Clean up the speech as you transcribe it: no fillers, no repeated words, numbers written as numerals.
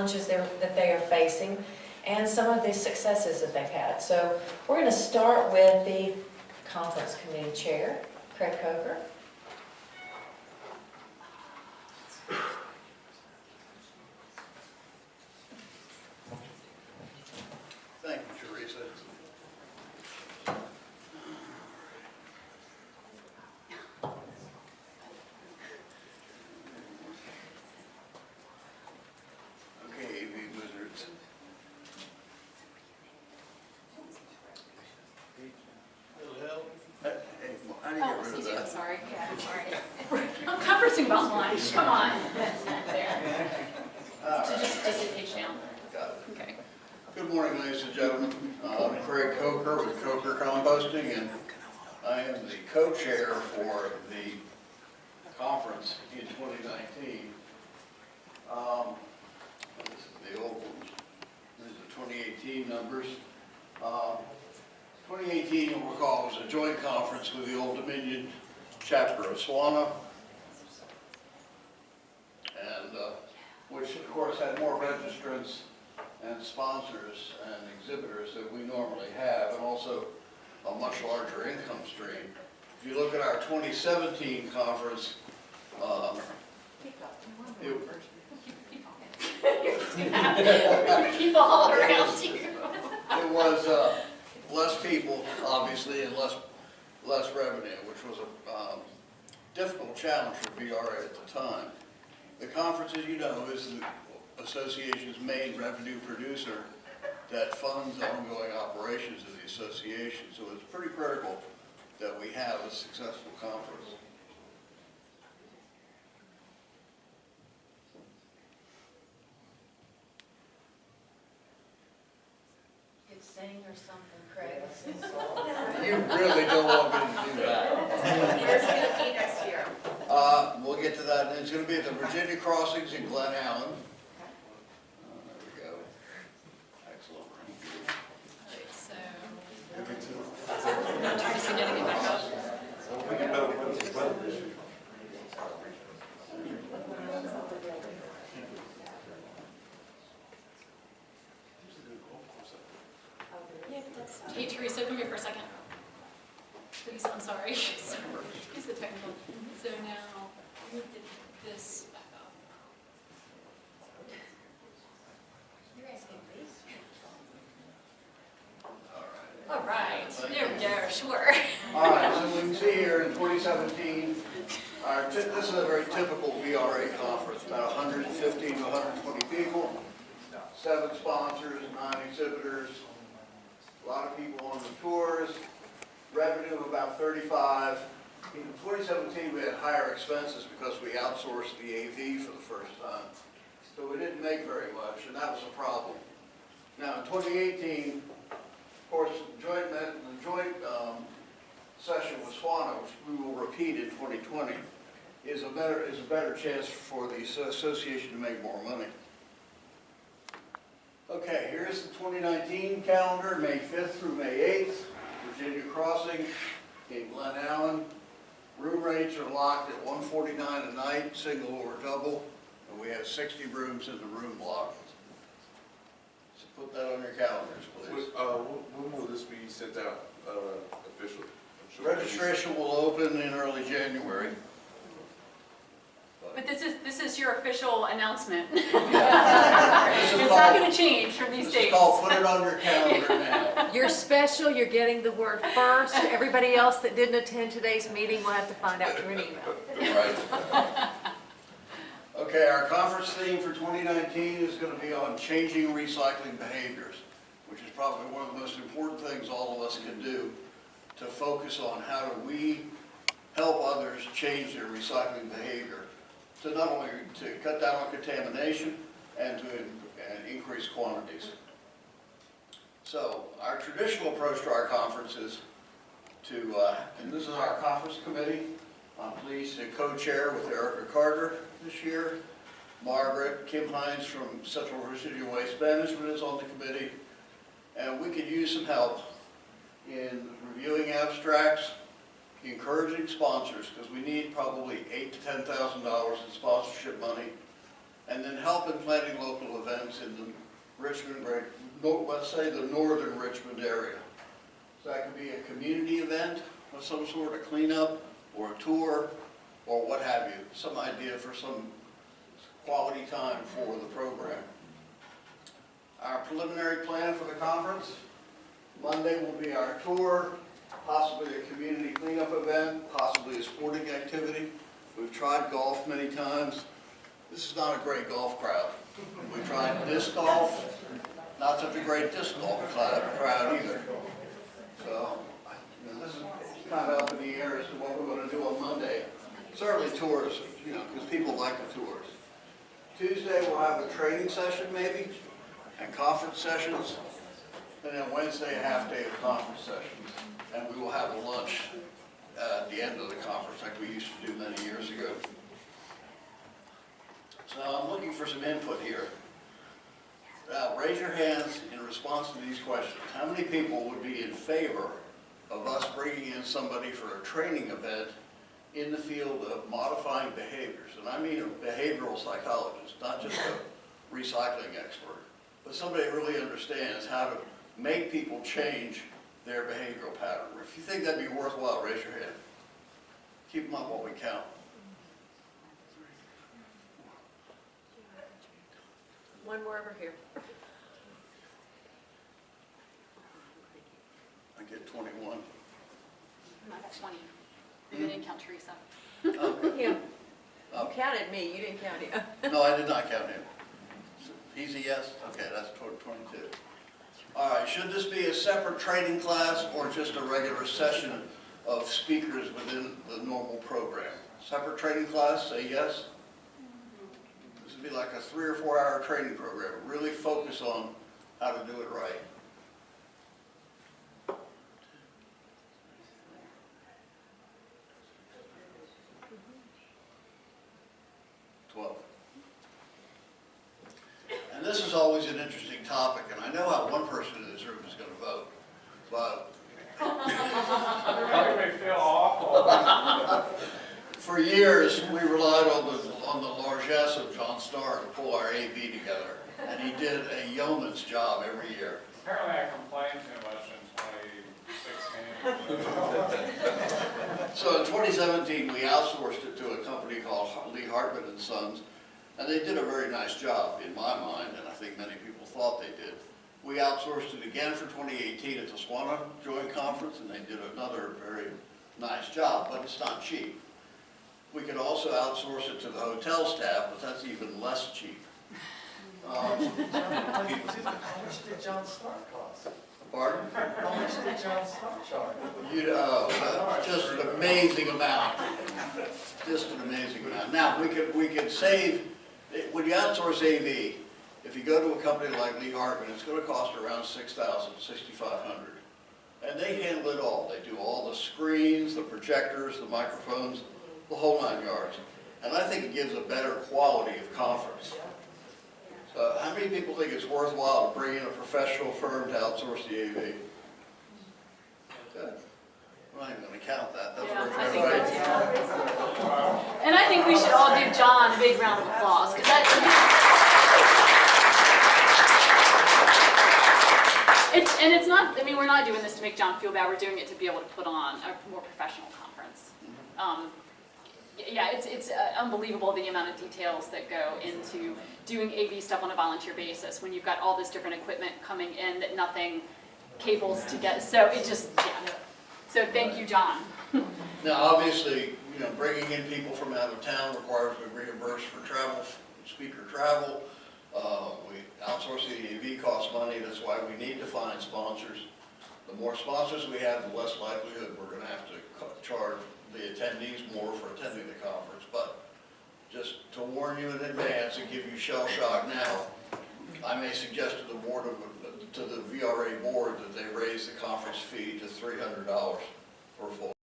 challenges that they are facing and some of the successes that they've had. So we're going to start with the conference committee chair, Craig Coker. Thank you, Teresa. Okay, AV Wizards. Little help? Hey, how do you get rid of that? Sorry, yeah, I'm sorry. I'm conversing about lunch, come on. There. All So right, just a page down. got it. Okay. Good morning, ladies and gentlemen. I'm Craig Coker with Coker Composting, and I am the co-chair for the conference in 2019. This is the old ones. These are 2018 numbers. 2018, you'll recall, was a joint conference with the Old Dominion chapter of SWANA, and which of course had more registrants and sponsors and exhibitors that we normally have, and also a much larger income stream. If you look at our 2017 conference, People all around you. it was less people, obviously, and less revenue, which was a difficult challenge for VRA at the time. The conference, as you know, is the association's main revenue producer that funds ongoing operations of the association. So it's pretty critical that we have a successful conference. You could sing or something, Craig. You really don't want me to do that. Where's it gonna be next year? We'll get to that. It's going to be at the Virginia Crossings in Glen Allen. There we go. Excellent. So, Teresa getting it back up. Hey Teresa, come here for a second. Please, I'm sorry. He's the technical. So now, move this back up. You guys can please. All right. All right, there we go, sure. All right, so we can see here in 2017, this is a very typical VRA conference, about 150 to 120 people, 7 sponsors, 9 exhibitors, a lot of people on the tours, revenue of about 35. In 2017, we had higher expenses because we outsourced the AV for the first time. So we didn't make very much, and that was a problem. Now, in 2018, of course, the joint session with SWANA, which we will repeat in 2020, is a better chance for the association to make more money. Okay, here's the 2019 calendar, May 5th through May 8th, Virginia Crossing in Glen Allen. Room rates are locked at $149 a night, single or double, and we have 60 rooms in the room block. So put that on your calendars, please. When will this be sent out officially? Registration will open in early January. But this is your official announcement. This is It's not called- going to change from these This is dates. called put it on your calendar now. You're special, you're getting the word first. Everybody else that didn't attend today's meeting will have to find out through an email. Right. Okay, our conference theme for 2019 is going to be on changing recycling behaviors, which is probably one of the most important things all of us can do to focus on how do we help others change their recycling behavior to not only to cut down on contamination and to increase quantities. So our traditional approach to our conference is to, and this is our conference committee. I'm pleased to co-chair with Erica Carter this year. Margaret, Kim Hines from Central Virginia Waste Management is on the committee. And we could use some help in reviewing abstracts, encouraging sponsors, because we need probably $8,000 to $10,000 in sponsorship money, and then help in planning local events in the Richmond, let's say the northern Richmond area. So that could be a community event of some sort, a cleanup, or a tour, or what have you, some idea for some quality time for the program. Our preliminary plan for the conference, Monday will be our tour, possibly a community cleanup event, possibly a sporting activity. We've tried golf many times. This is not a great golf crowd. We tried disc golf, not such a great disc golf crowd either. So, this is kind of up in the air as to what we're going to do on Monday. Certainly tours, because people like the tours. Tuesday, we'll have a training session maybe, and conference sessions. And then Wednesday, a half day of conference sessions. And we will have a lunch at the end of the conference like we used to do many years ago. So I'm looking for some input here. Raise your hands in response to these questions. How many people would be in favor of us bringing in somebody for a training event in the field of modifying behaviors? And I mean a behavioral psychologist, not just a recycling expert, but somebody who really understands how to make people change their behavioral pattern. If you think that'd be worthwhile, raise your hand. Keep them up while we count. One more over here. I get 21. I got 20. You didn't count Teresa. Okay. You Oh, counted me, you didn't count him. no, I did not count him. He's a yes? Okay, that's 22. All right, should this be a separate training class or just a regular session of speakers within the normal program? Separate training class, say yes? This would be like a 3 or 4 hour training program. Really focus on how to do it right. And this is always an interesting topic, and I know how one person in this room is going to vote, but It may feel awful. for years, we relied on the largesse of John Starr to pull our AV together, and he did a yeoman's job every year. Apparently I complained too much in 2016. So in 2017, we outsourced it to a company called Lee Hartman and Sons, and they did a very nice job in my mind, and I think many people thought they did. We outsourced it again for 2018 at the SWANA Joint Conference, and they did another very nice job, but it's not cheap. We could also outsource it to the hotel staff, but that's even less cheap. How much did John Stark cost? Pardon? How much did John Stark charge? Just an amazing amount. Just an amazing amount. Now, we could save, when you outsource AV, if you go to a company like Lee Hartman, it's going to cost around $6,000, $6,500. And they handle it all. They do all the screens, the projectors, the microphones, the whole 9 yards. And I think it gives a better quality of conference. So how many people think it's worthwhile to bring in a professional firm to outsource the AV? Okay. I'm not even going to count that. That's Yeah, worth I think everybody. that's, and I think we should all give John a big round of applause, because it's not, I mean, we're not doing this to make John feel bad, we're doing it to be able to put on a more professional conference. Yeah, it's unbelievable the amount of details that go into doing AV stuff on a volunteer basis when you've got all this different equipment coming in that nothing cables together. So it just, yeah. So thank you, John. Now, obviously, bringing in people from out of town requires we reimburse for travel, speaker travel. We outsourcing the AV costs money. That's why we need to find sponsors. The more sponsors we have, the less likelihood we're going to have to charge the attendees more for attending the conference. But just to warn you in advance and give you shell shock now, I may suggest to the board to the VRA board that they raise the conference fee to $300 for full.